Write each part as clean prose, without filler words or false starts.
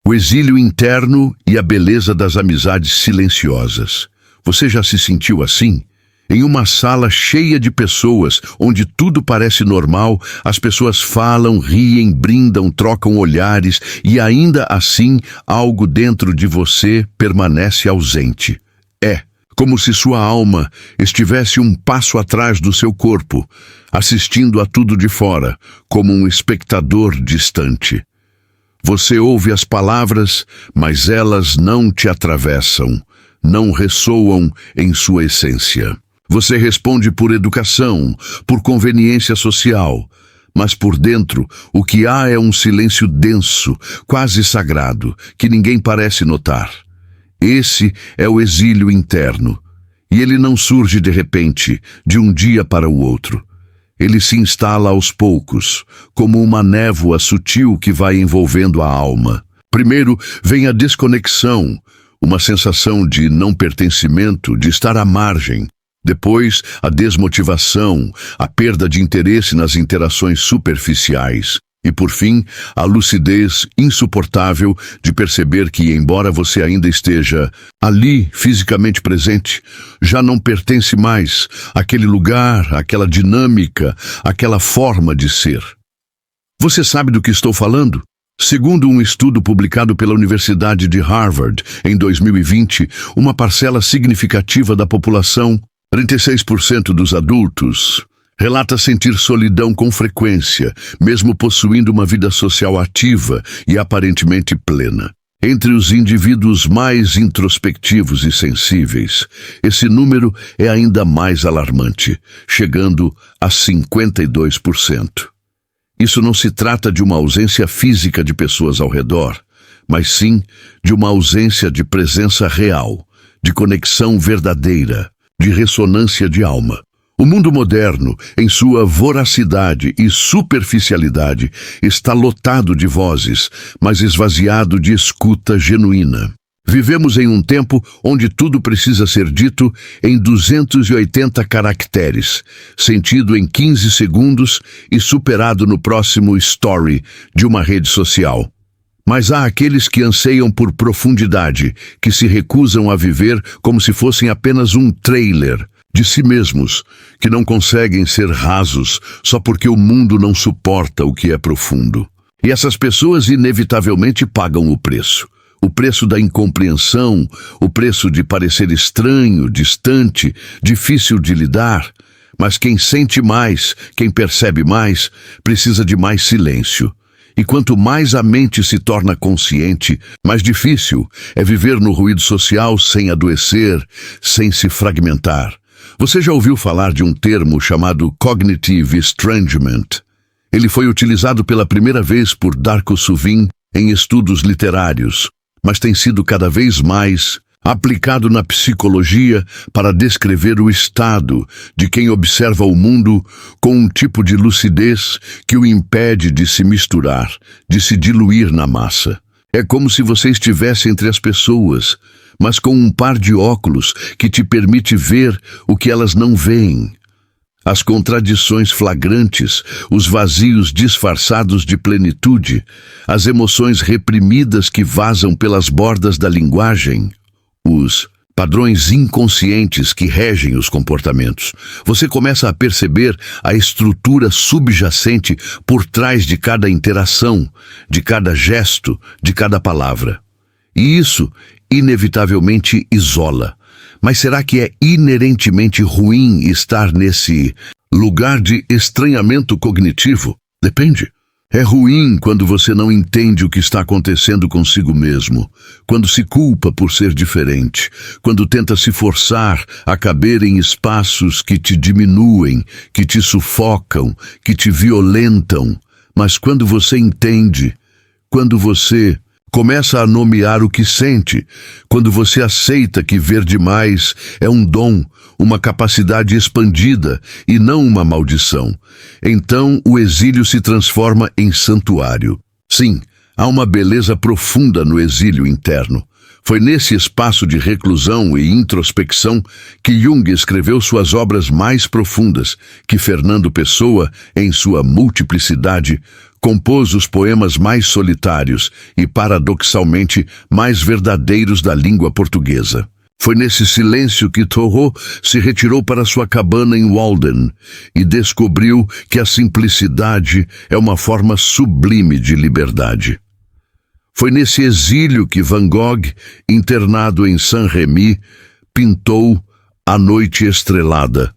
O exílio interno e a beleza das amizades silenciosas. Você já se sentiu assim? Em uma sala cheia de pessoas, onde tudo parece normal, as pessoas falam, riem, brindam, trocam olhares e ainda assim algo dentro de você permanece ausente. É como se sua alma estivesse um passo atrás do seu corpo, assistindo a tudo de fora, como um espectador distante. Você ouve as palavras, mas elas não te atravessam, não ressoam em sua essência. Você responde por educação, por conveniência social, mas por dentro o que há é um silêncio denso, quase sagrado, que ninguém parece notar. Esse é o exílio interno, e ele não surge de repente, de um dia para o outro. Ele se instala aos poucos, como uma névoa sutil que vai envolvendo a alma. Primeiro vem a desconexão, uma sensação de não pertencimento, de estar à margem. Depois, a desmotivação, a perda de interesse nas interações superficiais. E, por fim, a lucidez insuportável de perceber que, embora você ainda esteja ali, fisicamente presente, já não pertence mais àquele lugar, àquela dinâmica, àquela forma de ser. Você sabe do que estou falando? Segundo um estudo publicado pela Universidade de Harvard, em 2020, uma parcela significativa da população, 36% dos adultos, relata sentir solidão com frequência, mesmo possuindo uma vida social ativa e aparentemente plena. Entre os indivíduos mais introspectivos e sensíveis, esse número é ainda mais alarmante, chegando a 52%. Isso não se trata de uma ausência física de pessoas ao redor, mas sim de uma ausência de presença real, de conexão verdadeira, de ressonância de alma. O mundo moderno, em sua voracidade e superficialidade, está lotado de vozes, mas esvaziado de escuta genuína. Vivemos em um tempo onde tudo precisa ser dito em 280 caracteres, sentido em 15 segundos e superado no próximo story de uma rede social. Mas há aqueles que anseiam por profundidade, que se recusam a viver como se fossem apenas um trailer de si mesmos, que não conseguem ser rasos só porque o mundo não suporta o que é profundo. E essas pessoas inevitavelmente pagam o preço. O preço da incompreensão, o preço de parecer estranho, distante, difícil de lidar. Mas quem sente mais, quem percebe mais, precisa de mais silêncio. E quanto mais a mente se torna consciente, mais difícil é viver no ruído social sem adoecer, sem se fragmentar. Você já ouviu falar de um termo chamado Cognitive Estrangement? Ele foi utilizado pela primeira vez por Darko Suvin em estudos literários, mas tem sido cada vez mais aplicado na psicologia para descrever o estado de quem observa o mundo com um tipo de lucidez que o impede de se misturar, de se diluir na massa. É como se você estivesse entre as pessoas, mas com um par de óculos que te permite ver o que elas não veem. As contradições flagrantes, os vazios disfarçados de plenitude, as emoções reprimidas que vazam pelas bordas da linguagem, os padrões inconscientes que regem os comportamentos. Você começa a perceber a estrutura subjacente por trás de cada interação, de cada gesto, de cada palavra. E isso, inevitavelmente, isola. Mas será que é inerentemente ruim estar nesse lugar de estranhamento cognitivo? Depende. É ruim quando você não entende o que está acontecendo consigo mesmo, quando se culpa por ser diferente, quando tenta se forçar a caber em espaços que te diminuem, que te sufocam, que te violentam. Mas quando você entende, quando você começa a nomear o que sente, quando você aceita que ver demais é um dom, uma capacidade expandida e não uma maldição, então o exílio se transforma em santuário. Sim, há uma beleza profunda no exílio interno. Foi nesse espaço de reclusão e introspecção que Jung escreveu suas obras mais profundas, que Fernando Pessoa, em sua multiplicidade, compôs os poemas mais solitários e, paradoxalmente, mais verdadeiros da língua portuguesa. Foi nesse silêncio que Thoreau se retirou para sua cabana em Walden e descobriu que a simplicidade é uma forma sublime de liberdade. Foi nesse exílio que Van Gogh, internado em Saint-Rémy, pintou A Noite Estrelada,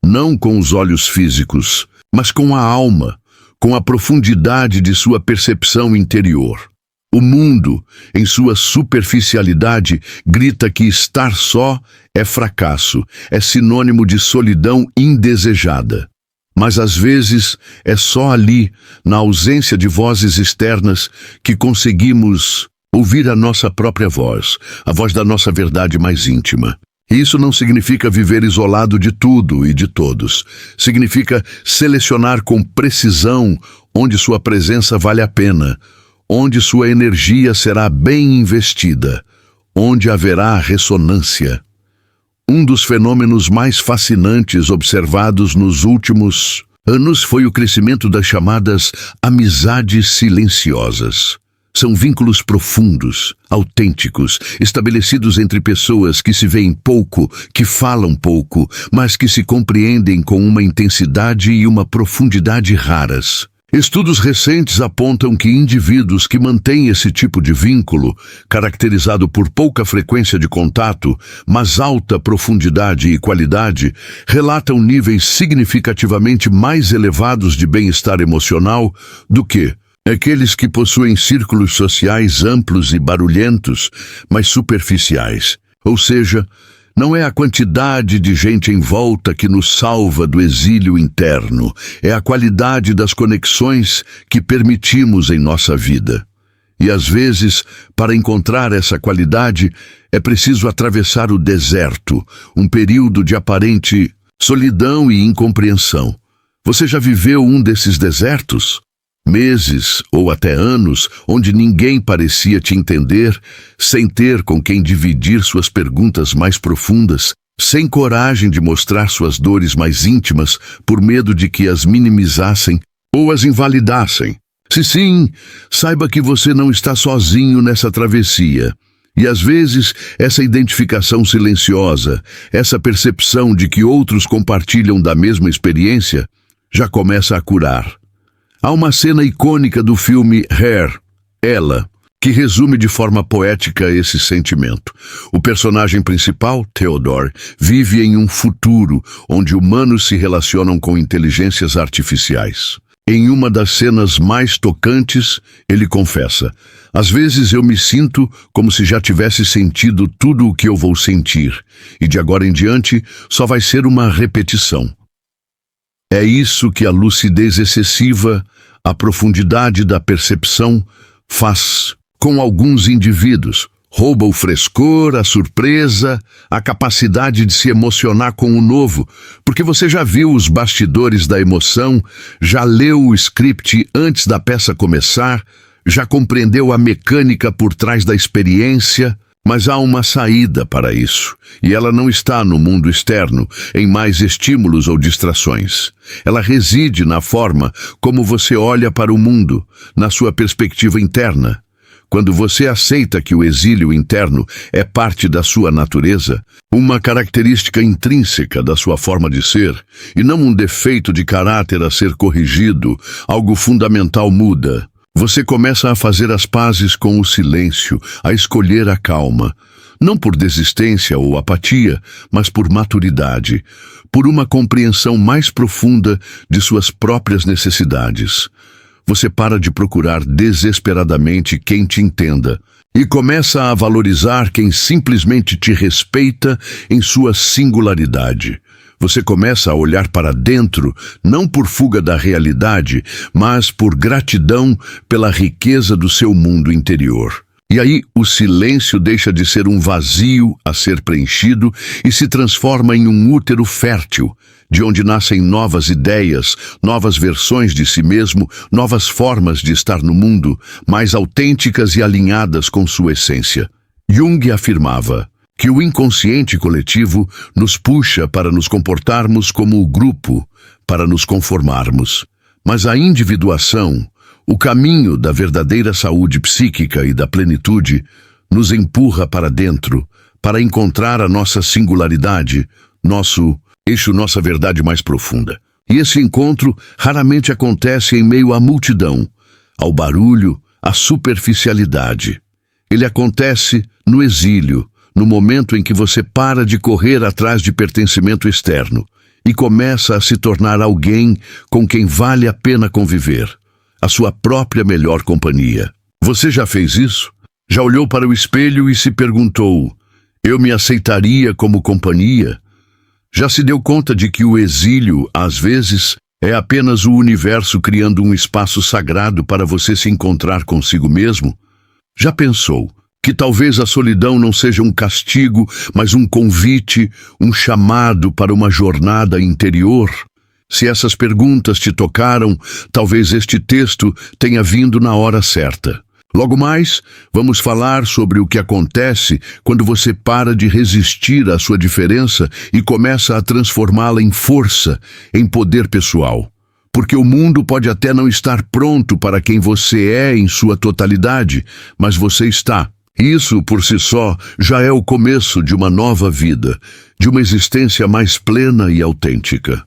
não com os olhos físicos, mas com a alma, com a profundidade de sua percepção interior. O mundo, em sua superficialidade, grita que estar só é fracasso, é sinônimo de solidão indesejada. Mas às vezes é só ali, na ausência de vozes externas, que conseguimos ouvir a nossa própria voz, a voz da nossa verdade mais íntima. E isso não significa viver isolado de tudo e de todos. Significa selecionar com precisão onde sua presença vale a pena, onde sua energia será bem investida, onde haverá ressonância. Um dos fenômenos mais fascinantes observados nos últimos anos foi o crescimento das chamadas amizades silenciosas. São vínculos profundos, autênticos, estabelecidos entre pessoas que se veem pouco, que falam pouco, mas que se compreendem com uma intensidade e uma profundidade raras. Estudos recentes apontam que indivíduos que mantêm esse tipo de vínculo, caracterizado por pouca frequência de contato, mas alta profundidade e qualidade, relatam níveis significativamente mais elevados de bem-estar emocional do que aqueles que possuem círculos sociais amplos e barulhentos, mas superficiais. Ou seja, não é a quantidade de gente em volta que nos salva do exílio interno, é a qualidade das conexões que permitimos em nossa vida. E às vezes, para encontrar essa qualidade, é preciso atravessar o deserto, um período de aparente solidão e incompreensão. Você já viveu um desses desertos? Meses ou até anos onde ninguém parecia te entender, sem ter com quem dividir suas perguntas mais profundas, sem coragem de mostrar suas dores mais íntimas por medo de que as minimizassem ou as invalidassem. Se sim, saiba que você não está sozinho nessa travessia. E às vezes, essa identificação silenciosa, essa percepção de que outros compartilham da mesma experiência, já começa a curar. Há uma cena icônica do filme Hair, Ela, que resume de forma poética esse sentimento. O personagem principal, Theodore, vive em um futuro onde humanos se relacionam com inteligências artificiais. Em uma das cenas mais tocantes, ele confessa: "Às vezes eu me sinto como se já tivesse sentido tudo o que eu vou sentir, e de agora em diante só vai ser uma repetição." É isso que a lucidez excessiva, a profundidade da percepção, faz com alguns indivíduos. Rouba o frescor, a surpresa, a capacidade de se emocionar com o novo, porque você já viu os bastidores da emoção, já leu o script antes da peça começar, já compreendeu a mecânica por trás da experiência. Mas há uma saída para isso, e ela não está no mundo externo, em mais estímulos ou distrações. Ela reside na forma como você olha para o mundo, na sua perspectiva interna. Quando você aceita que o exílio interno é parte da sua natureza, uma característica intrínseca da sua forma de ser, e não um defeito de caráter a ser corrigido, algo fundamental muda. Você começa a fazer as pazes com o silêncio, a escolher a calma, não por desistência ou apatia, mas por maturidade, por uma compreensão mais profunda de suas próprias necessidades. Você para de procurar desesperadamente quem te entenda e começa a valorizar quem simplesmente te respeita em sua singularidade. Você começa a olhar para dentro, não por fuga da realidade, mas por gratidão pela riqueza do seu mundo interior. E aí o silêncio deixa de ser um vazio a ser preenchido e se transforma em um útero fértil, de onde nascem novas ideias, novas versões de si mesmo, novas formas de estar no mundo, mais autênticas e alinhadas com sua essência. Jung afirmava que o inconsciente coletivo nos puxa para nos comportarmos como o grupo, para nos conformarmos. Mas a individuação, O caminho da verdadeira saúde psíquica e da plenitude nos empurra para dentro, para encontrar a nossa singularidade, nosso eixo, nossa verdade mais profunda. E esse encontro raramente acontece em meio à multidão, ao barulho, à superficialidade. Ele acontece no exílio, no momento em que você para de correr atrás de pertencimento externo e começa a se tornar alguém com quem vale a pena conviver, a sua própria melhor companhia. Você já fez isso? Já olhou para o espelho e se perguntou: eu me aceitaria como companhia? Já se deu conta de que o exílio, às vezes, é apenas o universo criando um espaço sagrado para você se encontrar consigo mesmo? Já pensou que talvez a solidão não seja um castigo, mas um convite, um chamado para uma jornada interior? Se essas perguntas te tocaram, talvez este texto tenha vindo na hora certa. Logo mais, vamos falar sobre o que acontece quando você para de resistir à sua diferença e começa a transformá-la em força, em poder pessoal. Porque o mundo pode até não estar pronto para quem você é em sua totalidade, mas você está. Isso, por si só, já é o começo de uma nova vida, de uma existência mais plena e autêntica.